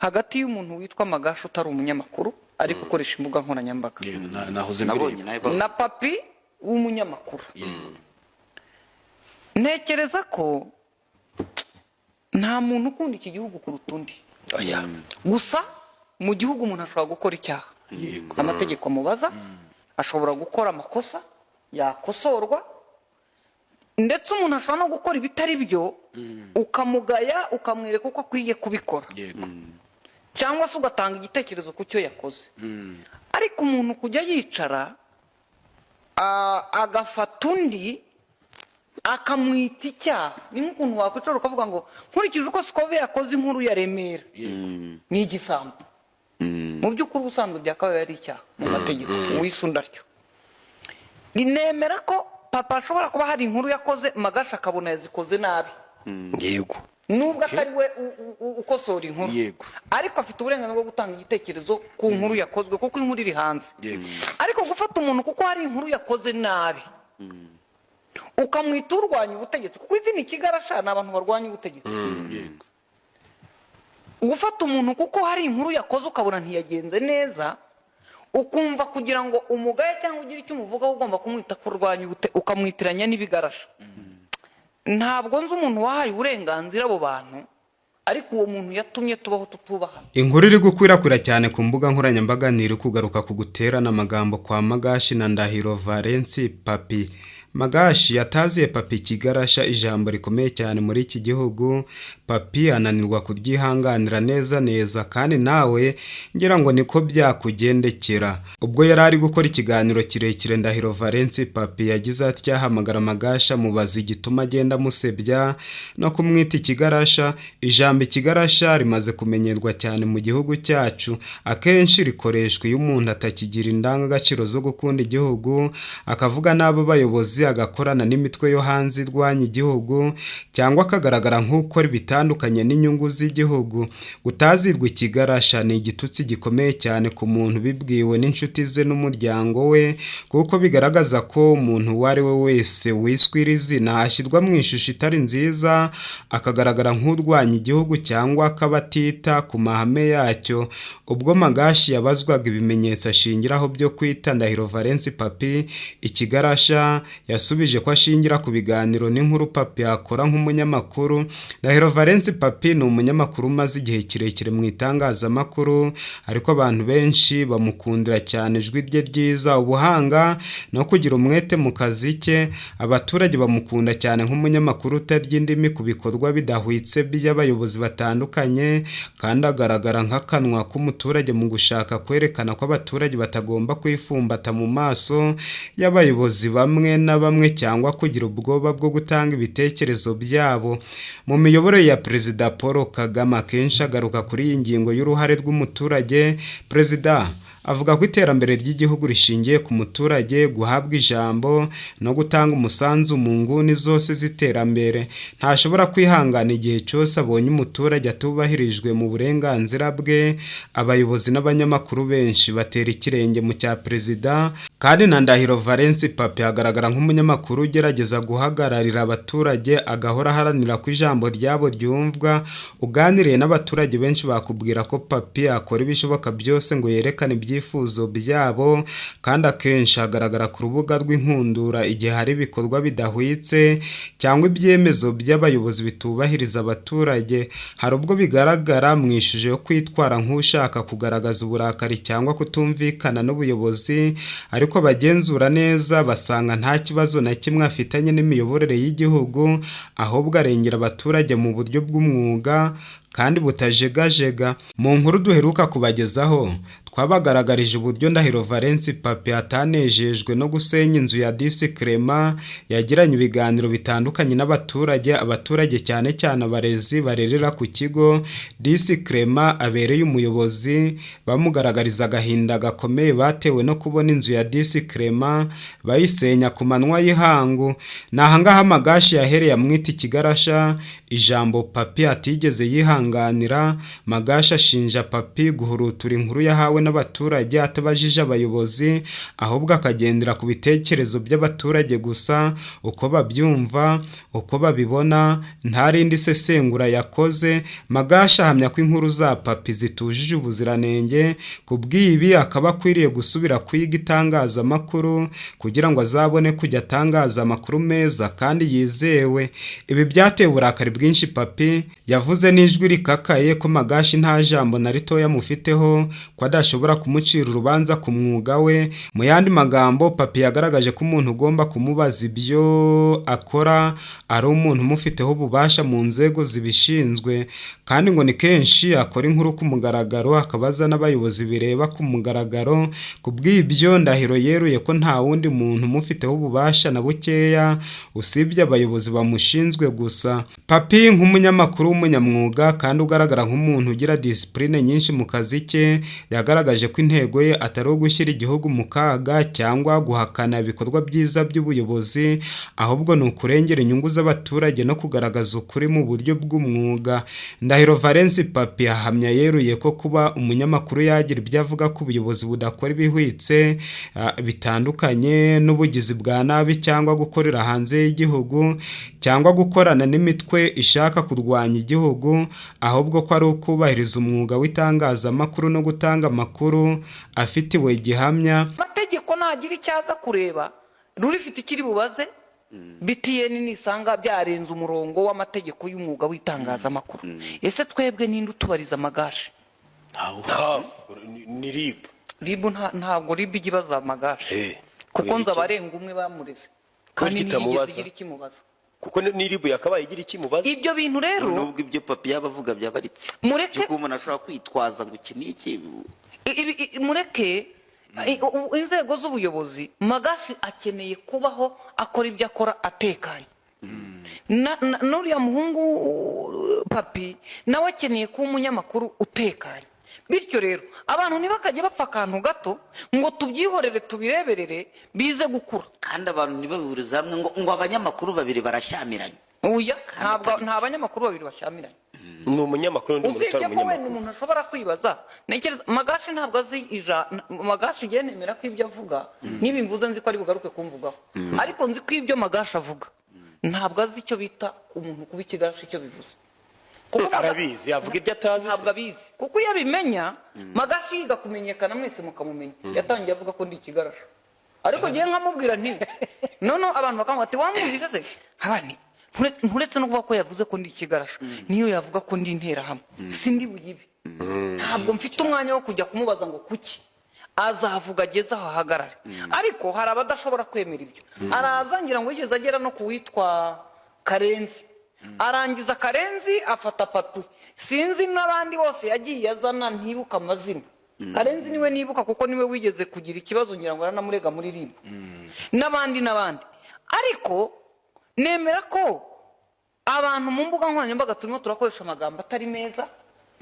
hagati y'umuntu witwa Magashi utari umunyamakuru ari gukoresha imbuga nkoranyambaga nahoze na Papi w'umunyamakuru. Ntekereza ko nta muntu ukunda iki gihugu kuruta undi. Gusa mu gihugu umuntu ashobora gukora icyaha, amategeko amubaza, ashobora gukora amakosa yakosorwa, ndetse umuntu ashobora no gukora ibitari byo ukamugaya ukamwereka uko akwiye kubikora, cyangwa se ugatanga igitekerezo ku cyo yakoze. Ariko umuntu kujya yicara agafata undi akamwita icyaha, ni nk'ukuntu wakwicara ukavuga ngo nkurikije uko Scoville yakoze inkuru ya Remera ni igisambo. Mu by'ukuri ubusanzwe byakabaye ari icyaha mu mategeko wisunda atyo. Nemera ko Papa ashobora kuba hari inkuru yakoze Magashi akabona yazikoze nabi, yego, nubwo atari we ukosora inkuru, ariko afite uburenganzira bwo gutanga igitekerezo ku nkuru yakozwe kuko inkuru iri hanze. Ariko gufata umuntu kuko hari inkuru yakoze nabi ukamwita urwanya ubutegetsi, kuko izi ni ikigarasha n'abantu barwanya ubutegetsi. Gufata umuntu kuko hari inkuru yakoze ukabona ntiyagenze neza, ukumva kugira ngo umugaye cyangwa ugire icyo umuvugaho ugomba kumwita kurwanya ukamwitiranya n'ibigarasha. Ntabwo nzi umuntu wahaye uburenganzira abo bantu, ariko uwo muntu yatumye tubaho tutubaha. Inkuru iri gukwirakwira cyane ku mbuga nkoranyambaga ni iri kugaruka ku guterana amagambo kwa Magashi na Ndahiro Valens Papi. Magashi yataziye Papi ikigarasha, ijambo rikomeye cyane muri iki gihugu. Papi ananirwa kuryihanganira neza, kandi nawe ngira ngo niko byakugendekera. Ubwo yari ari gukora ikiganiro kirekire, Ndahiro Valens Papi yagize ati ahamagara Magashi amubaza igituma agenda musebya no kumwita ikigarasha. Ijambo ikigarasha rimaze kumenyerwa cyane mu gihugu cyacu, akenshi rikoreshwa iyo umuntu atakigira indangagaciro zo gukunda igihugu, akavuga n'abo bayobozi, agakorana n'imitwe yo hanze irwanya igihugu, cyangwa akagaragara nk'uko bitandukanye n'inyungu z'igihugu. Gutazirwa ikigarasha ni igitutsi gikomeye cyane ku muntu bibwiwe n'inshuti ze n'umuryango we, kuko bigaragaza ko umuntu uwo ari we wese wiswe iri zina ashyirwa mu ishusho itari nziza, akagaragara nk'urwanya igihugu cyangwa akabatita ku mahame yacyo. Ubwo Magashi yabazwaga ibimenyetso ashingiraho byo kwita Ndahiro Valens Papi ikigarasha, yasubije ko ashingira ku biganiro n'inkuru Papi akora nk'umunyamakuru. Ndahiro Valens Papi ni umunyamakuru umaze igihe kirekire mu itangazamakuru, ariko abantu benshi bamukundira cyane ijwi rye ryiza, ubuhanga no kugira umwete mu kazi ke. Abaturage bamukunda cyane nk'umunyamakuru utarya indimi ku bikorwa bidahwitse by'abayobozi batandukanye, kandi agaragara nk'akanwa k'umuturage mu gushaka kwerekana ko abaturage batagomba kwifumbata mu maso y'abayobozi bamwe na bamwe, cyangwa kugira ubwoba bwo gutanga ibitekerezo byabo. Mu miyoborere ya Perezida Paul Kagame akenshi agaruka kuri iyi ngingo y'uruhare rw'umuturage. Perezida avuga ko iterambere ry'igihugu rishingiye ku muturage guhabwa ijambo no gutanga umusanzu mu nguni zose z'iterambere. Ntashobora kwihangana igihe cyose abonye umuturage atubahirijwe mu burenganzira bwe. Abayobozi n'abanyamakuru benshi batera ikirenge mu cya Perezida, kandi na Ndahiro Valens Papi agaragara nk'umunyamakuru ugerageza guhagararira abaturage, agahora aharanira ko ijambo ryabo ryumvwa. Uganiriye n'abaturage benshi bakubwira ko Papi akora ibishoboka byose ngo yerekane ibyifuzo byabo, kandi akenshi agaragara ku rubuga rw'inkundura igihe hari ibikorwa bidahwitse cyangwa ibyemezo by'abayobozi bitubahiriza abaturage. Hari ubwo bigaragara mu ishusho yo kwitwara nk'ushaka kugaragaza uburakari cyangwa kutumvikana n'ubuyobozi, ariko abagenzura neza basanga nta kibazo na kimwe afitanye n'imiyoborere y'igihugu, ahubwo arengera abaturage mu buryo bw'umwuga kandi butajegajega. Mu nkuru duheruka kubagezaho twabagaragarije uburyo Ndahiro Valens Papi atanejejwe no gusenya inzu ya Disi Clement. Yagiranye ibiganiro bitandukanye n'abaturage, abaturage cyane cyane abarezi barerera ku kigo Disi Clement abereye umuyobozi, bamugaragariza agahinda gakomeye batewe no kubona inzu ya Disi Clement bayisenya ku manywa y'ihangu. Nahangaha Magashi yahereye amwita ikigarasha, ijambo Papi atigeze yihanga kwihanganira. Magashi ashinja Papi guhurutura inkuru yahawe n'abaturage atabajije abayobozi, ahubwo akagendera ku bitekerezo by'abaturage gusa, uko babyumva, uko babibona, nta rindi sesengura yakoze. Magashi ahamya ko inkuru za Papi zitujuje ubuziranenge, kubw'ibi akaba akwiriye gusubira kwiga itangazamakuru kugira ngo azabone kujya atangaza amakuru meza kandi yizewe. Ibi byateye uburakari bwinshi Papi, yavuze n'ijwi rikakaye ko Magashi nta jambo na ritoya mufiteho, ko adashobora kumucira urubanza ku mwuga we. Mu yandi magambo, Papi yagaragaje ko umuntu ugomba kumubaza ibyo akora ari umuntu umufiteho ububasha mu nzego zibishinzwe, kandi ngo ni kenshi akora inkuru ku mugaragaro akabaza n'abayobozi bireba ku mugaragaro. Kubw'ibyo Ndahiro yeruye ko nta wundi muntu umufiteho ububasha na bukeya usibye abayobozi bamushinzwe gusa. Papi nk'umunyamakuru w'umunyamwuga kandi ugaragara nk'umuntu ugira disipurine nyinshi mu kazi ke, yagaragaje ko intego ye atari ugushyira igihugu mu kaga cyangwa guhakana ibikorwa byiza by'ubuyobozi, ahubwo ni ukurengera inyungu z'abaturage no kugaragaza ukuri mu buryo bw'umwuga. Ndahiro Valens Papi ahamya yeruye ko kuba umunyamakuru yagira ibyo avuga ku buyobozi budakora ibihwitse bitandukanye n'ubugizi bwa nabi cyangwa gukorera hanze y'igihugu cyangwa gukorana n'imitwe ishaka kurwanya igihugu, ahubwo ko ari ukubahiriza umwuga w'itangazamakuru no gutanga amakuru afitiwe gihamya. Amategeko nagira icyaza kureba rurifite ikiri bubaze BTN nisanga byarenze umurongo w'amategeko y'umwuga w'itangazamakuru. Ese twebwe ninde utubariza Magashi? Ni RIB ntabwo RIB igibaza Magashi, kuko nza barenga umwe bamureze kandi nigeze igira ikimubaza, kuko ni RIB yakabaye igira ikimubaza. Ibyo bintu rero nubwo ibyo Papi yabavuga byaba ari mureke ko umuntu ashobora kwitwaza ngo iki niki, mureke inzego z'ubuyobozi. Magashi akeneye kubaho akora ibyo akora atekanye. N'uriya muhungu Papi nawe akeneye kuba umunyamakuru utekanye. Bityo rero abantu ntibakajya bapfa akantu gato ngo tubyihorere tubireberere bize gukura, kandi abantu ntibabihuriza hamwe ngo abanyamakuru babiri barashyamiranye. Oya, nta banyamakuru babiri bashyamiranye. Ni umunyamakuru undi muntu utari umunyamakuru. umunyamakuru. Umuntu ashobora kwibaza, ntekereza Magashi ntabwo azi Magashi yenemera ko ibyo avuga niba mvuze nzi ko ari bugaruke kumvugaho, ariko nzi ko ibyo Magashi avuga ntabwo azi icyo bita umuntu kuba ikigashi icyo bivuze. Arabizi, avuga ibyo atazi. Ntabwo abizi, kuko iyo abimenya Magashi yiga kumenyekana mwese mukamumenya. Yatangiye avuga ko ndi ikigarasha, ariko ngiye nkamubwira nti none abantu bakamuha ati wamwumvise se abani nturetse no kuvuga ko yavuze ko ndi ikigarasha, niyo yavuga ko ndi interahamwe sindi buyibe. Ntabwo mfite umwanya wo kujya kumubaza ngo kuki, azavuga ageze aho ahagarare. Ariko hari abadashobora kwemera ibyo. Arazangira ngo yigeze agera no kuwitwa Karenzi, arangiza Karenzi afata Papi. Sinzi n'abandi bose yagiye azana ntibuka amazina. Karenzi niwe nibuka kuko niwe wigeze kugira ikibazo ngira ngo aranamurega muri RIB n'abandi. Ariko nemera ko abantu mu mbuga nkoranyambaga turimo turakoresha amagambo atari meza.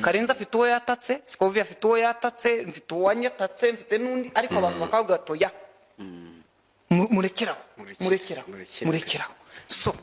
Karenzi afite uwo yatatse, Scovia afite uwo yatatse, mfite uwo wanyatatse, mfite n'undi, ariko abantu bakavuga toya murekeraho. So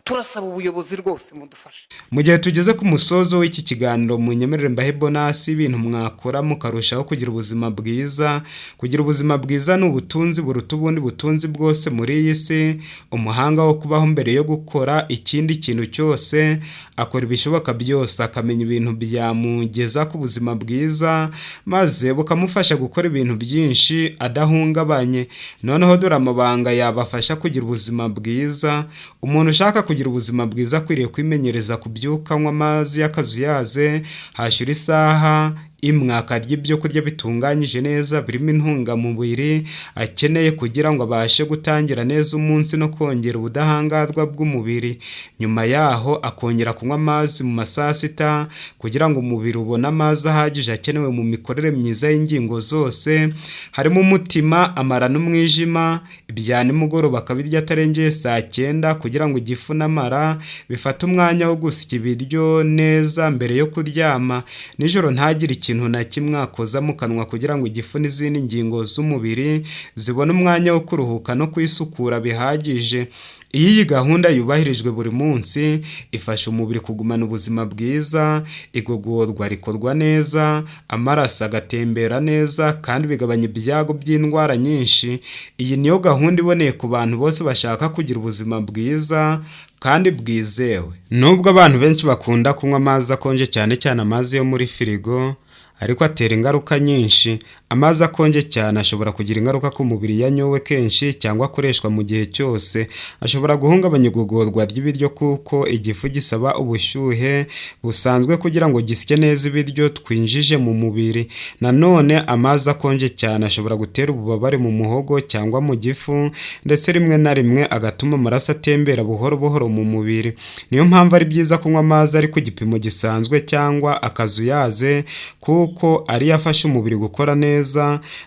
turasaba ubuyobozi rwose mudufashe. Mu gihe tugeze ku musozo w'iki kiganiro, mu nyemerere mbahe bonasi ibintu mwakora mukarushaho kugira ubuzima bwiza. Kugira ubuzima bwiza ni ubutunzi buruta ubundi butunzi bwose muri iyi si. Umuhanga wo kubaho mbere yo gukora ikindi kintu cyose akora ibishoboka byose, akamenya ibintu byamugeza ku buzima bwiza maze bukamufasha gukora ibintu byinshi adahungabanye. Noneho dore amabanga yabafasha kugira ubuzima bwiza. Umuntu ushaka kugira ubuzima bwiza akwiriye kwimenyereza kubyuka anywa amazi y'akazuyaze, hashyira isaha imwe akarya ibyo kurya bitunganyije neza birimo intungamubiri akeneye kugira ngo abashe gutangira neza umunsi no kongera ubudahangarwa bw'umubiri. Nyuma yaho akongera kunywa amazi mu masaa sita kugira ngo umubiri ubone amazi ahagije akenewe mu mikorere myiza y'ingingo zose, harimo umutima, amara n'umwijima. Ibya nimugoroba akabirya atarengeye saa 9 kugira ngo igifu n'amara bifate umwanya wo gusya ibiryo neza mbere yo kuryama. Nijoro ntagire ikintu na kimwe akoza mu kanwa kugira ngo igifu n'izindi ngingo z'umubiri zibone umwanya wo kuruhuka no kwisukura bihagije. Iyo iyi gahunda yubahirijwe buri munsi ifasha umubiri kugumana ubuzima bwiza, igogorwa rikorwa neza, amaraso agatembera neza kandi bigabanya ibyago by'indwara nyinshi. Iyi niyo gahunda iboneye ku bantu bose bashaka kugira ubuzima bwiza kandi bwizewe. Nubwo abantu benshi bakunda kunywa amazi akonje cyane cyane amazi yo muri firigo, ariko atera ingaruka nyinshi. Amazi akonje cyane ashobora kugira ingaruka ku mubiri yanyowe kenshi cyangwa akoreshwa mu gihe cyose. Ashobora guhungabanya igogorwa ry'ibiryo kuko igifu gisaba ubushyuhe busanzwe kugira ngo gisye neza ibiryo twinjije mu mubiri. Nanone amazi akonje cyane ashobora gutera ububabare mu muhogo cyangwa mu gifu, ndetse rimwe na rimwe agatuma amaraso atembera buhoro buhoro mu mubiri. Niyo mpamvu ari byiza kunywa amazi ari ku gipimo gisanzwe cyangwa akazuyaze, kuko ariyo afasha umubiri gukora neza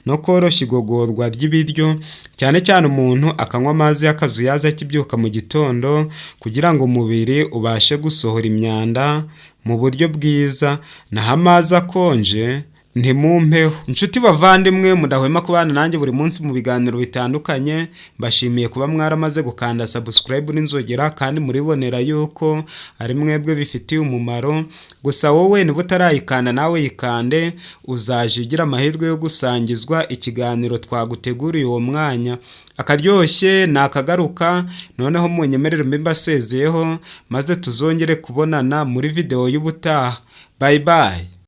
no koroshya igogorwa ry'ibiryo. Cyane cyane umuntu akanywa amazi y'akazuyaze akibyuka mu gitondo kugira ngo umubiri ubashe gusohora imyanda mu buryo bwiza. Naho amazi akonje ntimumpeho. Inshuti bavandimwe, mudahwema kubana nanjye buri munsi mu biganiro bitandukanye. Mbashimiye kuba mwaramaze gukanda subscribe n'inzogera, kandi muribonera yuko ari mwebwe bifitiye umumaro. Gusa wowe niba utarayikanda nawe yikande, uzaje ugira amahirwe yo gusangizwa ikiganiro twaguteguriye uwo mwanya. Akaryoshye nakagaruka. Noneho munyemerere mbimbasezeyeho, maze tuzongere kubonana muri video y'ubutaha. Bye bye.